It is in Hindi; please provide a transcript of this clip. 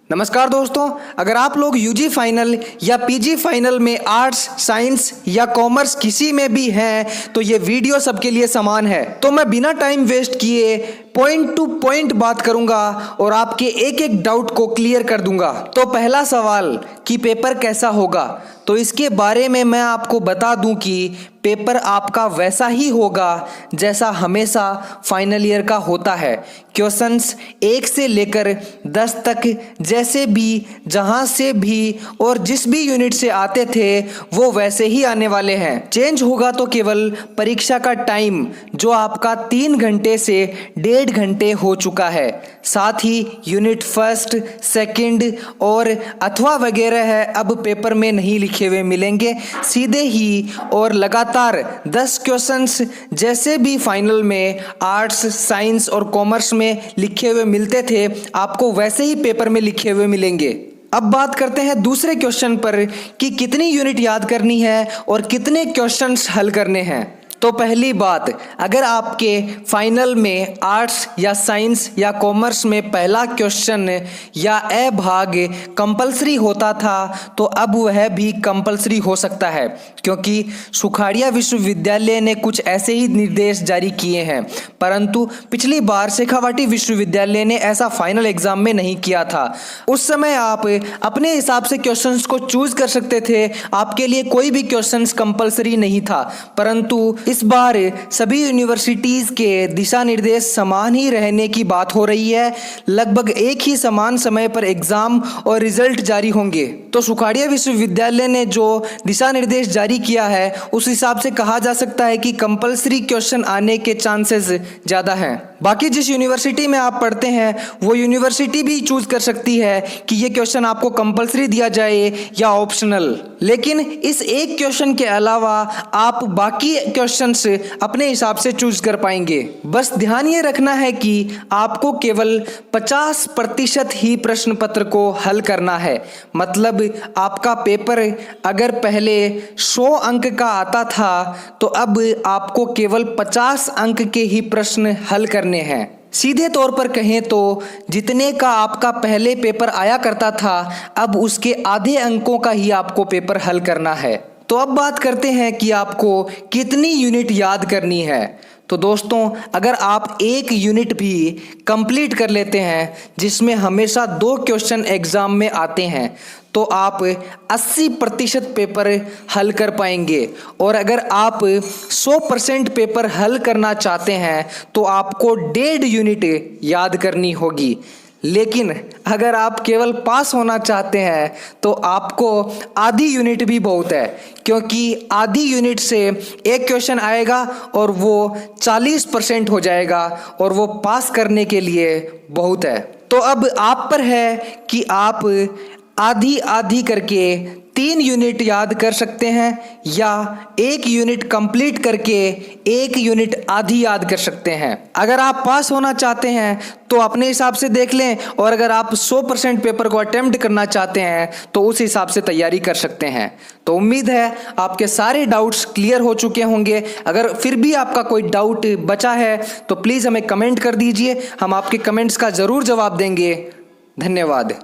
नमस्कार दोस्तों, अगर आप लोग यूजी फाइनल या पीजी फाइनल में आर्ट्स, साइंस या कॉमर्स किसी में भी हैं तो ये वीडियो सबके लिए समान है। तो मैं बिना टाइम वेस्ट किए पॉइंट टू पॉइंट बात करूंगा और आपके एक एक डाउट को क्लियर कर दूंगा। तो पहला सवाल कि पेपर कैसा होगा, तो इसके बारे में मैं आपको बता दूं कि पेपर आपका वैसा ही होगा जैसा हमेशा फाइनल ईयर का होता है। क्वेश्चंस 1 से लेकर 10 तक जैसे भी, जहां से भी और जिस भी यूनिट से आते थे वो वैसे ही आने वाले हैं। चेंज होगा तो केवल परीक्षा का टाइम, जो आपका 3 घंटे से 1.5 घंटे हो चुका है। साथ ही यूनिट फर्स्ट, सेकंड और अथवा वगैरह है अब पेपर में नहीं लिखे हुए मिलेंगे, सीधे ही और लगातार 10 क्वेश्चंस जैसे भी फाइनल में आर्ट्स, साइंस और कॉमर्स में लिखे हुए मिलते थे आपको वैसे ही पेपर में लिखे हुए मिलेंगे। अब बात करते हैं दूसरे क्वेश्चन पर कि कितनी यूनिट याद करनी है और कितने क्वेश्चंस हल करने हैं। तो पहली बात, अगर आपके फाइनल में आर्ट्स या साइंस या कॉमर्स में पहला क्वेश्चन या ए भाग कंपलसरी होता था तो अब वह भी कंपलसरी हो सकता है, क्योंकि सुखाड़िया विश्वविद्यालय ने कुछ ऐसे ही निर्देश जारी किए हैं। परंतु पिछली बार शेखावाटी विश्वविद्यालय ने ऐसा फाइनल एग्जाम में नहीं किया था। उस समय आप अपने हिसाब से क्वेश्चंस को चूज कर सकते थे, आपके लिए कोई भी क्वेश्चंस कंपलसरी नहीं था। परंतु इस बार सभी यूनिवर्सिटीज के दिशा निर्देश समान ही रहने की बात हो रही है। लगभग एक ही समान समय पर एग्जाम और रिजल्ट जारी होंगे। तो सुखाड़िया विश्वविद्यालय ने जो दिशा निर्देश जारी किया है उस हिसाब से कहा जा सकता है कि कंपलसरी क्वेश्चन आने के चांसेस ज़्यादा हैं। बाकी जिस यूनिवर्सिटी में आप पढ़ते हैं वो यूनिवर्सिटी भी चूज कर सकती है कि ये क्वेश्चन आपको कंपलसरी दिया जाए या ऑप्शनल। लेकिन इस एक क्वेश्चन के अलावा आप बाकी क्वेश्चंस अपने हिसाब से चूज कर पाएंगे। बस ध्यान ये रखना है कि आपको केवल 50% ही प्रश्न पत्र को हल करना है। मतलब आपका पेपर अगर पहले 100 अंक का आता था तो अब आपको केवल 50 अंक के ही प्रश्न हल करने हैं। सीधे तौर पर कहें तो जितने का आपका पहले पेपर आया करता था अब उसके आधे अंकों का ही आपको पेपर हल करना है। तो अब बात करते हैं कि आपको कितनी यूनिट याद करनी है। तो दोस्तों, अगर आप एक यूनिट भी कंप्लीट कर लेते हैं जिसमें हमेशा 2 क्वेश्चन एग्जाम में आते हैं तो आप 80% पेपर हल कर पाएंगे। और अगर आप 100% पेपर हल करना चाहते हैं तो आपको 1.5 यूनिट याद करनी होगी। लेकिन अगर आप केवल पास होना चाहते हैं तो आपको आधी यूनिट भी बहुत है, क्योंकि आधी यूनिट से एक क्वेश्चन आएगा और वो 40% हो जाएगा और वो पास करने के लिए बहुत है। तो अब आप पर है कि आप आधी आधी करके 3 यूनिट याद कर सकते हैं या 1 यूनिट कंप्लीट करके 1 यूनिट आधी याद कर सकते हैं। अगर आप पास होना चाहते हैं तो अपने हिसाब से देख लें, और अगर आप 100% पेपर को अटेम्प्ट करना चाहते हैं तो उस हिसाब से तैयारी कर सकते हैं। तो उम्मीद है आपके सारे डाउट्स क्लियर हो चुके होंगे। अगर फिर भी आपका कोई डाउट बचा है तो प्लीज़ हमें कमेंट कर दीजिए, हम आपके कमेंट्स का ज़रूर जवाब देंगे। धन्यवाद।